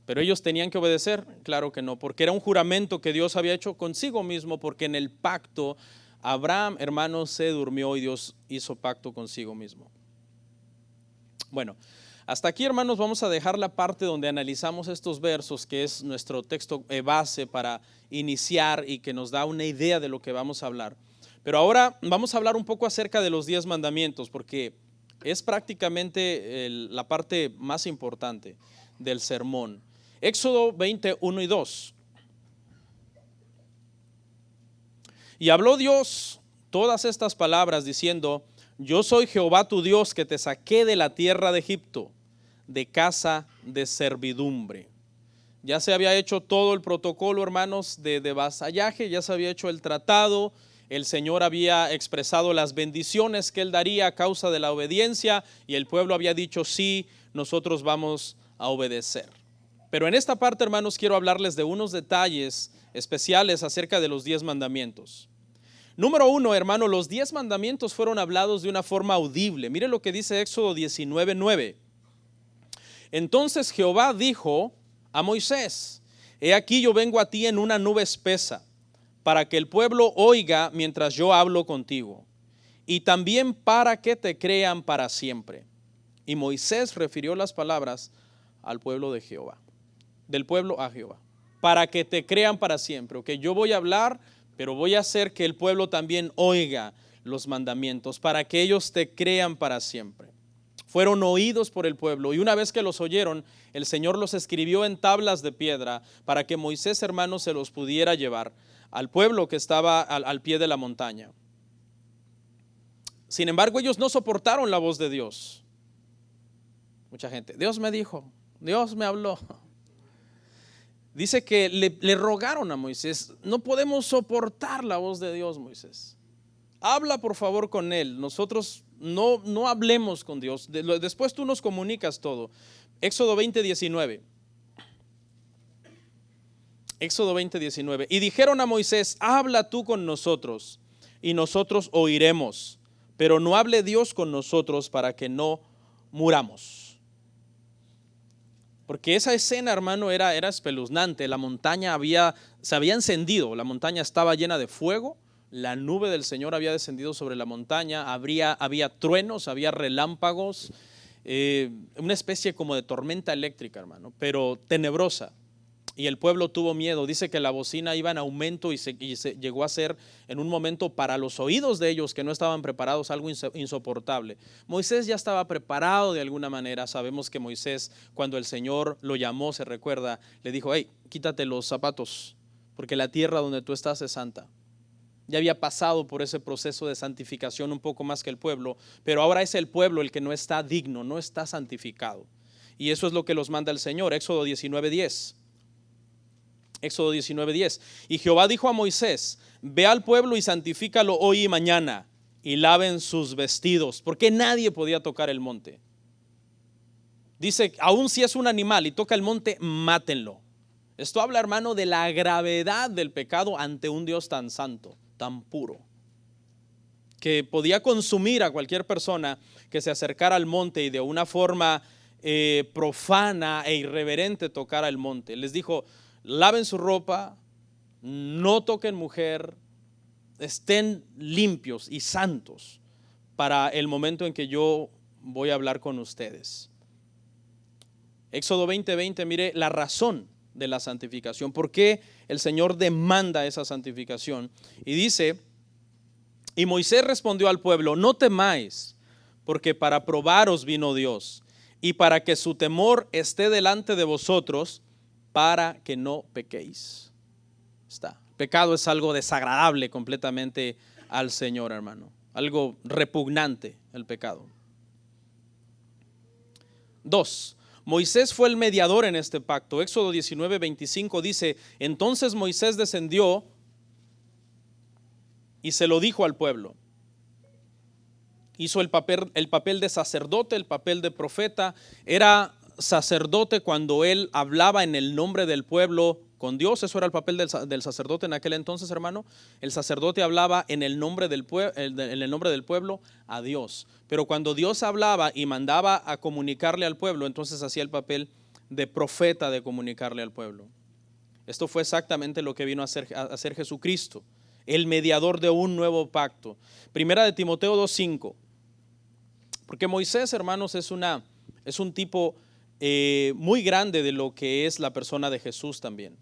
Pero ellos tenían que obedecer, claro que no, porque era un juramento que Dios había hecho consigo mismo, porque en el pacto Abraham, hermano, se durmió y Dios hizo pacto consigo mismo. Bueno, hasta aquí, hermanos, vamos a dejar la parte donde analizamos estos versos, que es nuestro texto base para iniciar y que nos da una idea de lo que vamos a hablar. Pero ahora vamos a hablar un poco acerca de los 10 mandamientos, porque es prácticamente la parte más importante del sermón. Éxodo 20:1 y 2. Y habló Dios todas estas palabras diciendo, yo soy Jehová tu Dios que te saqué de la tierra de Egipto, de casa de servidumbre. Ya se había hecho todo el protocolo, hermanos, de vasallaje, ya se había hecho el tratado, el Señor había expresado las bendiciones que Él daría a causa de la obediencia y el pueblo había dicho, sí, nosotros vamos a obedecer. Pero en esta parte, hermanos, quiero hablarles de unos detalles especiales acerca de los 10 mandamientos. Número 1, hermano, los 10 mandamientos fueron hablados de una forma audible. Mire lo que dice Éxodo 19:9. Entonces Jehová dijo a Moisés, he aquí yo vengo a ti en una nube espesa, para que el pueblo oiga mientras yo hablo contigo, y también para que te crean para siempre. Y Moisés refirió las palabras al pueblo de Jehová, del pueblo a Jehová, para que te crean para siempre. Ok, yo voy a hablar, pero voy a hacer que el pueblo también oiga los mandamientos, para que ellos te crean para siempre. Fueron oídos por el pueblo y una vez que los oyeron, el Señor los escribió en tablas de piedra para que Moisés, hermano, se los pudiera llevar al pueblo que estaba al pie de la montaña. Sin embargo, ellos no soportaron la voz de Dios. Mucha gente, Dios me dijo, Dios me habló. Dice que le rogaron a Moisés, no podemos soportar la voz de Dios, Moisés. Habla por favor con él, nosotros no hablemos con Dios. Después tú nos comunicas todo. Éxodo 20:19. Éxodo 20:19. Y dijeron a Moisés: habla tú con nosotros y nosotros oiremos, pero no hable Dios con nosotros para que no muramos. Porque esa escena, hermano, era espeluznante. La montaña se había encendido, la montaña estaba llena de fuego, la nube del Señor había descendido sobre la montaña, había truenos, había relámpagos, una especie como de tormenta eléctrica, hermano, pero tenebrosa. Y el pueblo tuvo miedo. Dice que la bocina iba en aumento y se llegó a ser en un momento para los oídos de ellos que no estaban preparados algo insoportable. Moisés ya estaba preparado de alguna manera. Sabemos que Moisés, cuando el Señor lo llamó, se recuerda, le dijo: hey, quítate los zapatos porque la tierra donde tú estás es santa. Ya había pasado por ese proceso de santificación un poco más que el pueblo, pero ahora es el pueblo el que no está digno, no está santificado. Y eso es lo que los manda el Señor. Éxodo 19:10. Éxodo 19:10. Y Jehová dijo a Moisés: ve al pueblo y santifícalo hoy y mañana, y laven sus vestidos, porque nadie podía tocar el monte. Dice, aun si es un animal y toca el monte, mátenlo. Esto habla, hermano, de la gravedad del pecado ante un Dios tan santo, tan puro, que podía consumir a cualquier persona que se acercara al monte y de una forma profana e irreverente tocara el monte. Les dijo: laven su ropa, no toquen mujer, estén limpios y santos para el momento en que yo voy a hablar con ustedes. Éxodo 20:20, mire la razón de la santificación, por qué el Señor demanda esa santificación. Y dice: y Moisés respondió al pueblo: no temáis, porque para probaros vino Dios, y para que su temor esté delante de vosotros, para que no pequéis. Está. Pecado es algo desagradable completamente al Señor, hermano. Algo repugnante el pecado. 2. Moisés fue el mediador en este pacto. Éxodo 19:25 dice: entonces Moisés descendió y se lo dijo al pueblo. Hizo el papel de sacerdote, el papel de profeta. Era sacerdote cuando él hablaba en el nombre del pueblo con Dios. Eso era el papel del sacerdote en aquel entonces, hermano. El sacerdote hablaba en el nombre del pueblo a Dios. Pero cuando Dios hablaba y mandaba a comunicarle al pueblo, entonces hacía el papel de profeta, de comunicarle al pueblo. Esto fue exactamente lo que vino a hacer Jesucristo, el mediador de un nuevo pacto. Primera de Timoteo 2:5. Porque Moisés, hermanos, es un tipo muy grande de lo que es la persona de Jesús también.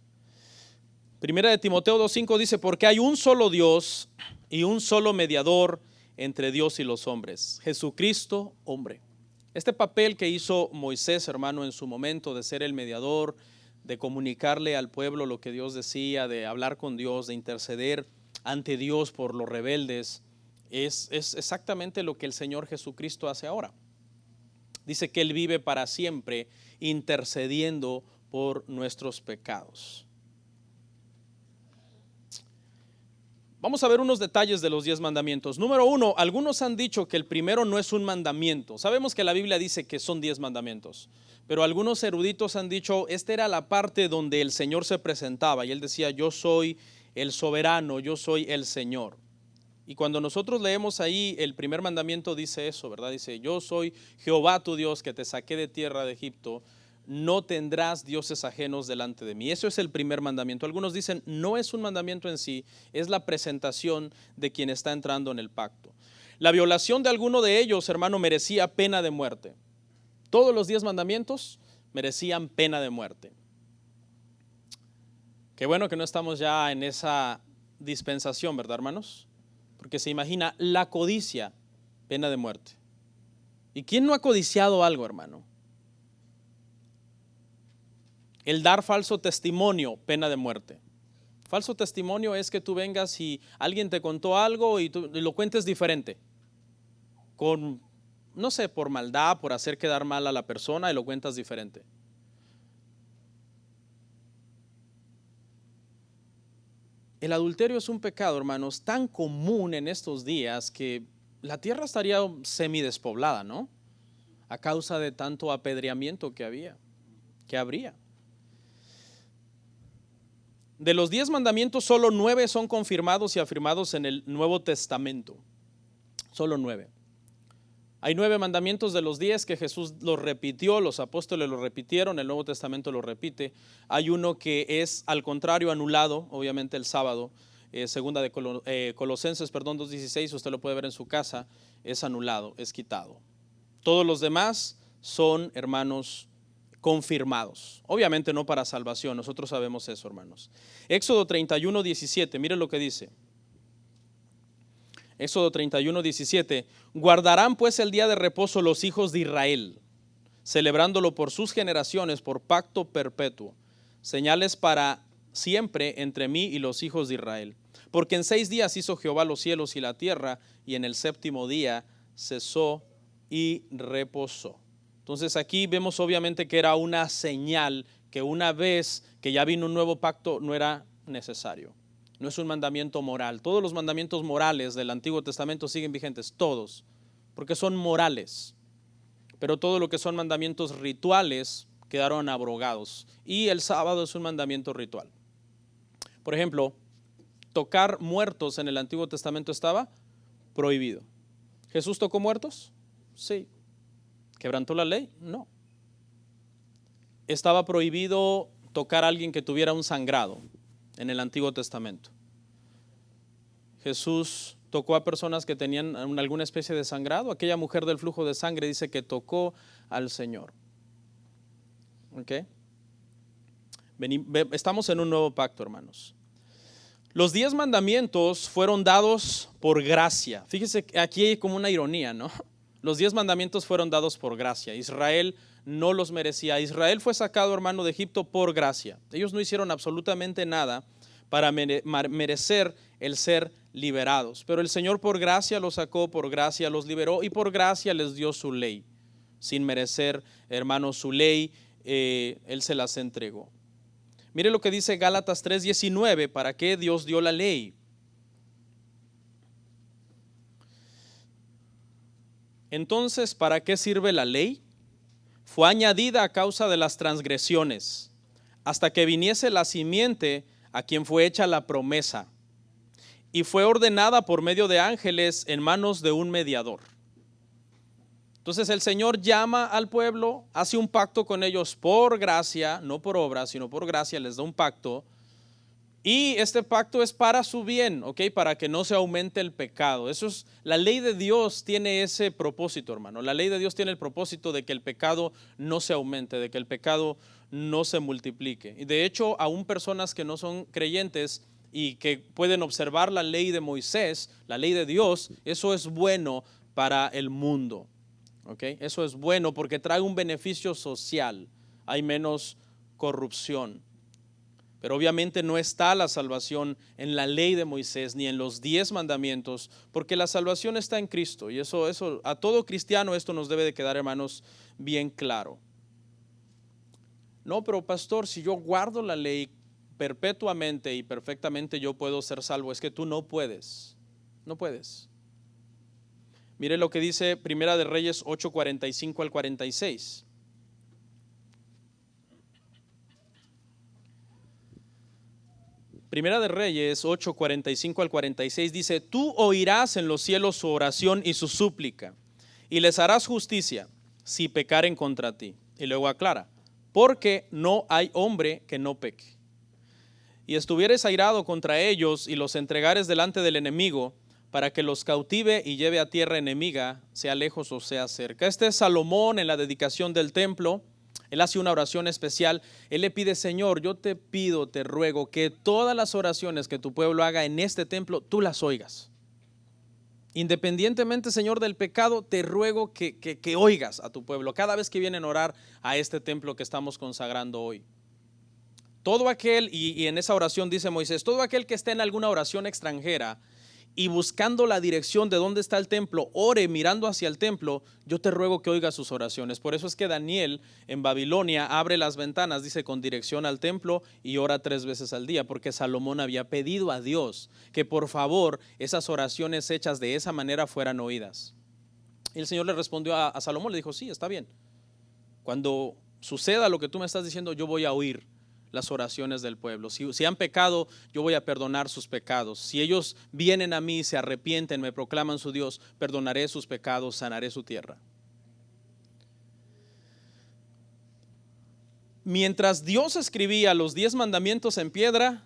Primera de Timoteo 2:5 dice: porque hay un solo Dios y un solo mediador entre Dios y los hombres, Jesucristo, hombre. Este papel que hizo Moisés, hermano, en su momento de ser el mediador, de comunicarle al pueblo lo que Dios decía, de hablar con Dios, de interceder ante Dios por los rebeldes, es exactamente lo que el Señor Jesucristo hace ahora. Dice que Él vive para siempre intercediendo por nuestros pecados. Vamos a ver unos detalles de los 10 mandamientos. Número 1, algunos han dicho que el primero no es un mandamiento. Sabemos que la Biblia dice que son 10 mandamientos, pero algunos eruditos han dicho, esta era la parte donde el Señor se presentaba y Él decía: yo soy el soberano, yo soy el Señor. Y cuando nosotros leemos ahí, el primer mandamiento dice eso, ¿verdad? Dice: yo soy Jehová tu Dios, que te saqué de tierra de Egipto, no tendrás dioses ajenos delante de mí. Eso es el primer mandamiento. Algunos dicen, no es un mandamiento en sí, es la presentación de quien está entrando en el pacto. La violación de alguno de ellos, hermano, merecía pena de muerte. Todos los 10 mandamientos merecían pena de muerte. Qué bueno que no estamos ya en esa dispensación, ¿verdad, hermanos? Porque se imagina la codicia, pena de muerte. ¿Y quién no ha codiciado algo, hermano? El dar falso testimonio, pena de muerte. Falso testimonio es que tú vengas y alguien te contó algo y tú lo cuentes diferente. Con, no sé, por maldad, por hacer quedar mal a la persona, y lo cuentas diferente. El adulterio es un pecado, hermanos, tan común en estos días que la tierra estaría semidespoblada, ¿no? A causa de tanto apedreamiento que habría. De los 10 mandamientos, solo 9 son confirmados y afirmados en el Nuevo Testamento. Solo 9. Hay 9 mandamientos de los 10 que Jesús los repitió, los apóstoles los repitieron, el Nuevo Testamento lo repite. Hay uno que es al contrario anulado, obviamente el sábado, segunda de Colosenses, 2:16, usted lo puede ver en su casa, es anulado, es quitado. Todos los demás son, hermanos, confirmados. Obviamente no para salvación, nosotros sabemos eso, hermanos. Éxodo 31:17, mire lo que dice. Éxodo 31:17, guardarán pues el día de reposo los hijos de Israel, celebrándolo por sus generaciones, por pacto perpetuo, señales para siempre entre mí y los hijos de Israel. Porque en 6 días hizo Jehová los cielos y la tierra, y en el 7º día cesó y reposó. Entonces aquí vemos obviamente que era una señal que una vez que ya vino un nuevo pacto no era necesario. No es un mandamiento moral. Todos los mandamientos morales del Antiguo Testamento siguen vigentes, todos, porque son morales. Pero todo lo que son mandamientos rituales quedaron abrogados. Y el sábado es un mandamiento ritual. Por ejemplo, tocar muertos en el Antiguo Testamento estaba prohibido. ¿Jesús tocó muertos? Sí. ¿Quebrantó la ley? No. Estaba prohibido tocar a alguien que tuviera un sangrado en el Antiguo Testamento. Jesús tocó a personas que tenían alguna especie de sangrado. Aquella mujer del flujo de sangre dice que tocó al Señor. ¿Ok? Estamos en un nuevo pacto, hermanos. Los 10 mandamientos fueron dados por gracia. Fíjese, aquí hay como una ironía, ¿no? Los 10 mandamientos fueron dados por gracia. Israel no los merecía. Israel fue sacado, hermano, de Egipto por gracia. Ellos no hicieron absolutamente nada para merecer el ser liberados. Pero el Señor por gracia los sacó, por gracia los liberó y por gracia les dio su ley. Sin merecer, hermano, su ley, Él se las entregó. Mire lo que dice Gálatas 3:19, ¿para qué Dios dio la ley? Entonces, ¿para qué sirve la ley? Fue añadida a causa de las transgresiones, hasta que viniese la simiente a quien fue hecha la promesa, y fue ordenada por medio de ángeles en manos de un mediador. Entonces el Señor llama al pueblo, hace un pacto con ellos por gracia, no por obra, sino por gracia, les da un pacto. Y este pacto es para su bien, ¿ok? Para que no se aumente el pecado. Eso es, la ley de Dios tiene ese propósito, hermano. La ley de Dios tiene el propósito de que el pecado no se aumente, de que el pecado no se multiplique. Y de hecho, aún personas que no son creyentes y que pueden observar la ley de Moisés, la ley de Dios, eso es bueno para el mundo, ¿ok? Eso es bueno porque trae un beneficio social, hay menos corrupción. Pero obviamente no está la salvación en la ley de Moisés ni en los 10 mandamientos, porque la salvación está en Cristo. Y eso a todo cristiano esto nos debe de quedar, hermanos, bien claro. No, pero pastor, si yo guardo la ley perpetuamente y perfectamente yo puedo ser salvo. Es que tú no puedes. No puedes. Mire lo que dice Primera de Reyes 8:45 al 46. Primera de Reyes 8:45 al 46 dice: tú oirás en los cielos su oración y su súplica, y les harás justicia si pecaren contra ti. Y luego aclara: porque no hay hombre que no peque. Y estuvieres airado contra ellos y los entregares delante del enemigo, para que los cautive y lleve a tierra enemiga, sea lejos o sea cerca. Este es Salomón en la dedicación del templo. Él hace una oración especial. Él le pide: Señor, yo te pido, te ruego que todas las oraciones que tu pueblo haga en este templo, tú las oigas. Independientemente, Señor, del pecado, te ruego que oigas a tu pueblo cada vez que vienen a orar a este templo que estamos consagrando hoy. Todo aquel, y en esa oración dice Moisés, todo aquel que esté en alguna oración extranjera y buscando la dirección de dónde está el templo, ore mirando hacia el templo, yo te ruego que oigas sus oraciones. Por eso es que Daniel en Babilonia abre las ventanas, dice, con dirección al templo, y ora 3 veces al día, porque Salomón había pedido a Dios que por favor esas oraciones hechas de esa manera fueran oídas. Y el Señor le respondió a Salomón, le dijo, sí, está bien. Cuando suceda lo que tú me estás diciendo, yo voy a oír las oraciones del pueblo. Si han pecado, yo voy a perdonar sus pecados. Si ellos vienen a mí, se arrepienten, me proclaman su Dios, perdonaré sus pecados, sanaré su tierra. Mientras Dios escribía los 10 mandamientos en piedra,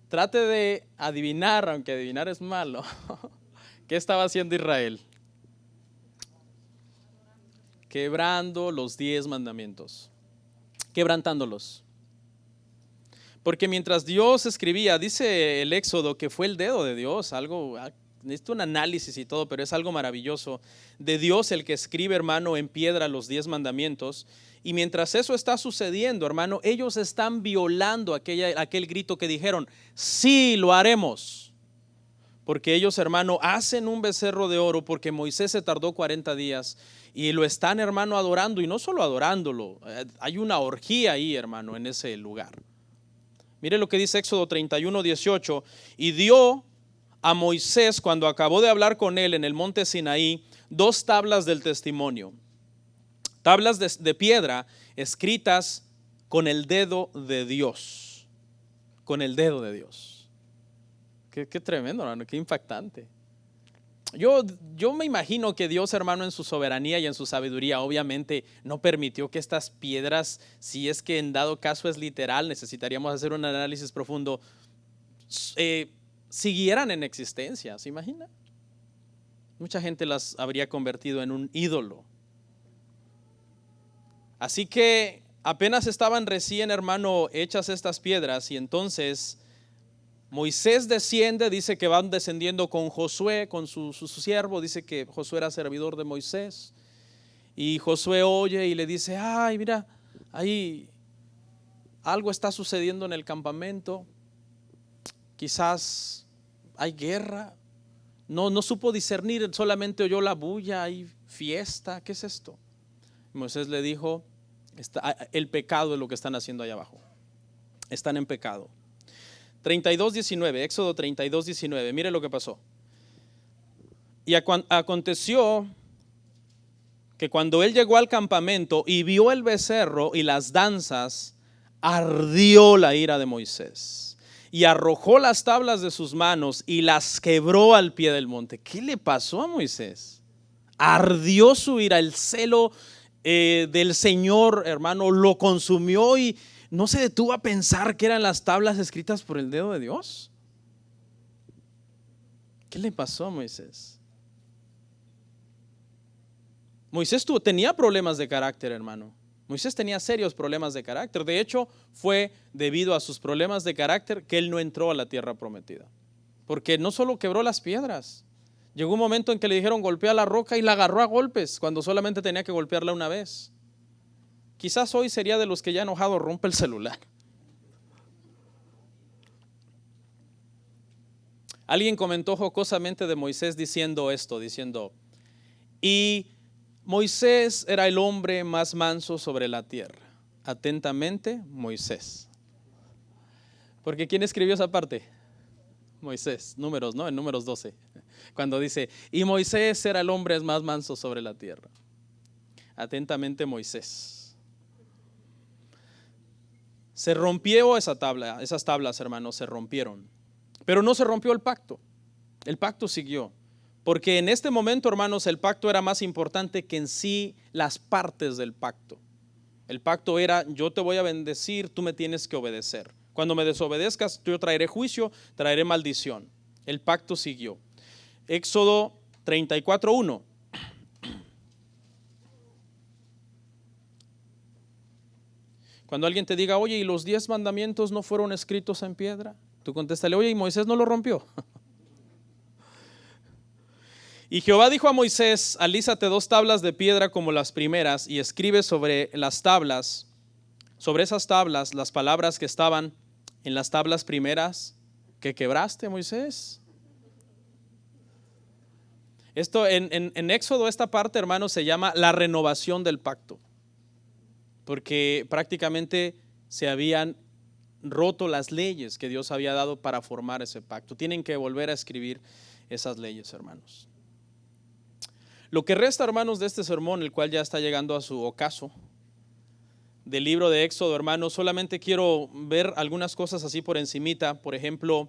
trate de adivinar, aunque adivinar es malo, ¿qué estaba haciendo Israel? Quebrando los 10 mandamientos. Quebrantándolos. Porque mientras Dios escribía, dice el Éxodo que fue el dedo de Dios, algo, necesito un análisis y todo, pero es algo maravilloso, de Dios el que escribe, hermano, en piedra los 10 mandamientos. Y mientras eso está sucediendo, hermano, ellos están violando aquel grito que dijeron, sí, lo haremos. Porque ellos, hermano, hacen un becerro de oro, porque Moisés se tardó 40 días y lo están, hermano, adorando, y no solo adorándolo, hay una orgía ahí, hermano, en ese lugar. Mire lo que dice Éxodo 31:18, y dio a Moisés, cuando acabó de hablar con él en el monte Sinaí, 2 tablas del testimonio, tablas de piedra escritas con el dedo de Dios, con el dedo de Dios. Qué tremendo, hermano, qué impactante. Yo me imagino que Dios, hermano, en su soberanía y en su sabiduría, obviamente no permitió que estas piedras, si es que en dado caso es literal, necesitaríamos hacer un análisis profundo, siguieran en existencia. ¿Se imagina? Mucha gente las habría convertido en un ídolo. Así que apenas estaban recién, hermano, hechas estas piedras, y entonces Moisés desciende, dice que van descendiendo con Josué, con su siervo, dice que Josué era servidor de Moisés, y Josué oye y le dice, ay, mira, ahí algo está sucediendo en el campamento, quizás hay guerra. No supo discernir, solamente oyó la bulla, hay fiesta, ¿qué es esto? Moisés le dijo, el pecado es lo que están haciendo allá abajo, están en pecado. 32:19, Éxodo 32:19, mire lo que pasó. Y aconteció que cuando él llegó al campamento y vio el becerro y las danzas, ardió la ira de Moisés y arrojó las tablas de sus manos y las quebró al pie del monte. ¿Qué le pasó a Moisés? Ardió su ira, el celo del Señor, hermano, lo consumió y no se detuvo a pensar que eran las tablas escritas por el dedo de Dios. ¿Qué le pasó a Moisés? Moisés tenía problemas de carácter, hermano. Moisés tenía serios problemas de carácter. De hecho, fue debido a sus problemas de carácter que él no entró a la tierra prometida. Porque no solo quebró las piedras, llegó un momento en que le dijeron golpea la roca y la agarró a golpes cuando solamente tenía que golpearla una vez. Quizás hoy sería de los que ya enojado rompe el celular. Alguien comentó jocosamente de Moisés diciendo esto, y Moisés era el hombre más manso sobre la tierra. Atentamente, Moisés. Porque ¿quién escribió esa parte? Moisés, Números, ¿no? En Números 12, cuando dice, y Moisés era el hombre más manso sobre la tierra. Atentamente, Moisés. Se rompió esas tablas, hermanos, se rompieron. Pero no se rompió el pacto siguió. Porque en este momento, hermanos, el pacto era más importante que en sí las partes del pacto. El pacto era, yo te voy a bendecir, tú me tienes que obedecer. Cuando me desobedezcas, yo traeré juicio, traeré maldición. El pacto siguió. Éxodo 34:1. Cuando alguien te diga, oye, ¿y los 10 mandamientos no fueron escritos en piedra? Tú contéstale, oye, ¿y Moisés no lo rompió? Y Jehová dijo a Moisés, alízate 2 tablas de piedra como las primeras y escribe sobre las tablas, sobre esas tablas, las palabras que estaban en las tablas primeras que quebraste, Moisés. Esto en Éxodo, esta parte, hermanos, se llama la renovación del pacto, porque prácticamente se habían roto las leyes que Dios había dado para formar ese pacto. Tienen que volver a escribir esas leyes, hermanos. Lo que resta, hermanos, de este sermón, el cual ya está llegando a su ocaso, del libro de Éxodo, hermanos, solamente quiero ver algunas cosas así por encimita. Por ejemplo,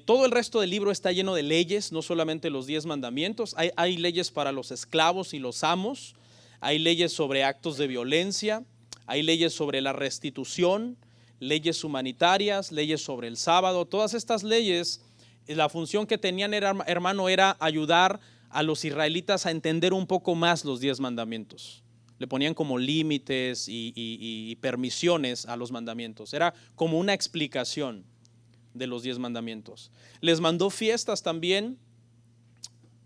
todo el resto del libro está lleno de leyes, no solamente los 10 mandamientos. Hay leyes para los esclavos y los amos, hay leyes sobre actos de violencia, hay leyes sobre la restitución, leyes humanitarias, leyes sobre el sábado. Todas estas leyes, la función que tenían, hermano, era ayudar a los israelitas a entender un poco más los 10 mandamientos. Le ponían como límites y permisiones a los mandamientos. Era como una explicación de los 10 mandamientos. Les mandó fiestas también.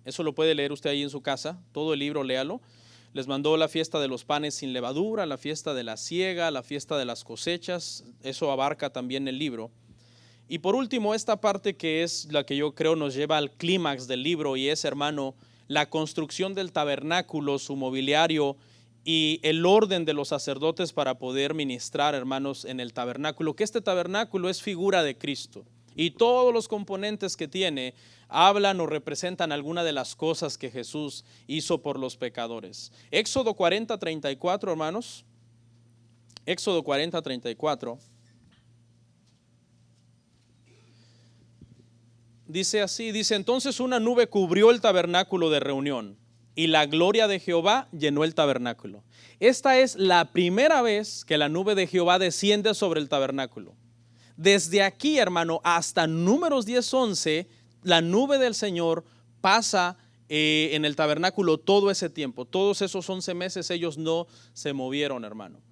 Eso lo puede leer usted ahí en su casa. Todo el libro, léalo. Les mandó la fiesta de los panes sin levadura, la fiesta de la siega, la fiesta de las cosechas. Eso abarca también el libro. Y por último, esta parte que es la que yo creo nos lleva al clímax del libro, y es, hermano, la construcción del tabernáculo, su mobiliario y el orden de los sacerdotes para poder ministrar, hermanos, en el tabernáculo. Que este tabernáculo es figura de Cristo, y todos los componentes que tiene hablan o representan alguna de las cosas que Jesús hizo por los pecadores. Éxodo 40:34, hermanos. Éxodo 40:34. Dice así, dice: entonces una nube cubrió el tabernáculo de reunión, y la gloria de Jehová llenó el tabernáculo. Esta es la primera vez que la nube de Jehová desciende sobre el tabernáculo. Desde aquí, hermano, hasta Números 10:11, la nube del Señor pasa en el tabernáculo todo ese tiempo. Todos esos 11 meses ellos no se movieron, hermano.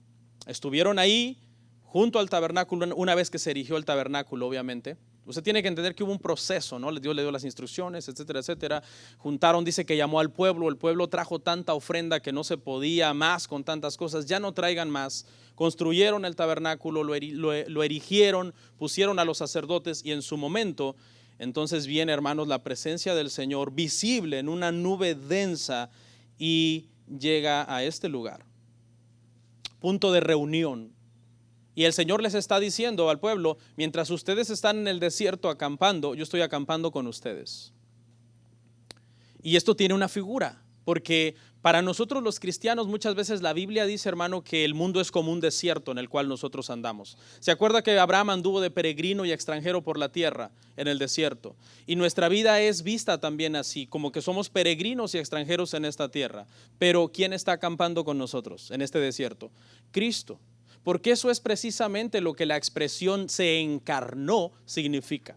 Estuvieron ahí junto al tabernáculo una vez que se erigió el tabernáculo, obviamente. Usted tiene que entender que hubo un proceso, ¿no? Dios le dio las instrucciones, etcétera, etcétera. Juntaron, dice que llamó al pueblo. El pueblo trajo tanta ofrenda que no se podía más con tantas cosas. Ya no traigan más. Construyeron el tabernáculo, lo erigieron, pusieron a los sacerdotes, y en su momento, entonces viene, hermanos, la presencia del Señor visible en una nube densa y llega a este lugar. Punto de reunión. Y el Señor les está diciendo al pueblo: mientras ustedes están en el desierto acampando, yo estoy acampando con ustedes. Y esto tiene una figura, porque para nosotros los cristianos muchas veces la Biblia dice, hermano, que el mundo es como un desierto en el cual nosotros andamos. ¿Se acuerda que Abraham anduvo de peregrino y extranjero por la tierra en el desierto? Y nuestra vida es vista también así, como que somos peregrinos y extranjeros en esta tierra. Pero ¿quién está acampando con nosotros en este desierto? Cristo. Porque eso es precisamente lo que la expresión se encarnó significa.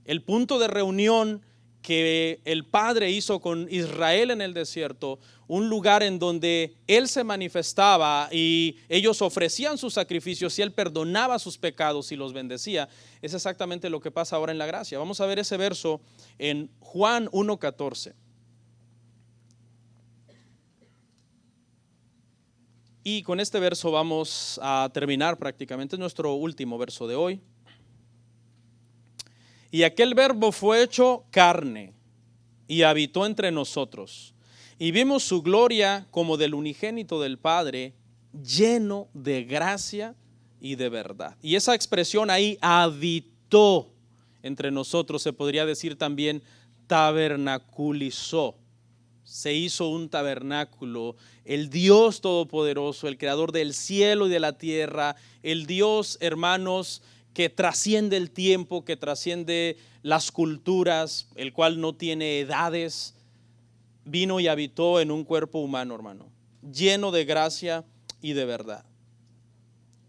El punto de reunión que el Padre hizo con Israel en el desierto, un lugar en donde Él se manifestaba y ellos ofrecían sus sacrificios y Él perdonaba sus pecados y los bendecía, es exactamente lo que pasa ahora en la gracia. Vamos a ver ese verso en Juan 1:14. Y con este verso vamos a terminar prácticamente, es nuestro último verso de hoy. Y aquel verbo fue hecho carne y habitó entre nosotros. Y vimos su gloria como del unigénito del Padre, lleno de gracia y de verdad. Y esa expresión ahí, habitó entre nosotros, se podría decir también tabernaculizó. Se hizo un tabernáculo. El Dios Todopoderoso, el creador del cielo y de la tierra, el Dios, hermanos, que trasciende el tiempo, que trasciende las culturas, el cual no tiene edades, vino y habitó en un cuerpo humano, hermano, lleno de gracia y de verdad.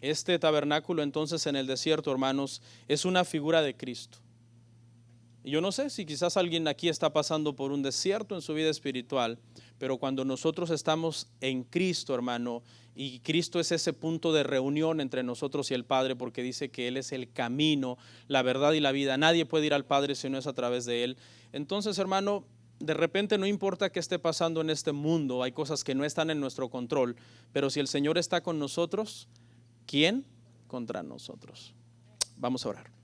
Este tabernáculo entonces en el desierto, hermanos, es una figura de Cristo. Y yo no sé si quizás alguien aquí está pasando por un desierto en su vida espiritual, pero cuando nosotros estamos en Cristo, hermano, y Cristo es ese punto de reunión entre nosotros y el Padre, porque dice que Él es el camino, la verdad y la vida. Nadie puede ir al Padre si no es a través de Él. Entonces, hermano, de repente no importa qué esté pasando en este mundo, hay cosas que no están en nuestro control, pero si el Señor está con nosotros, ¿quién contra nosotros? Vamos a orar.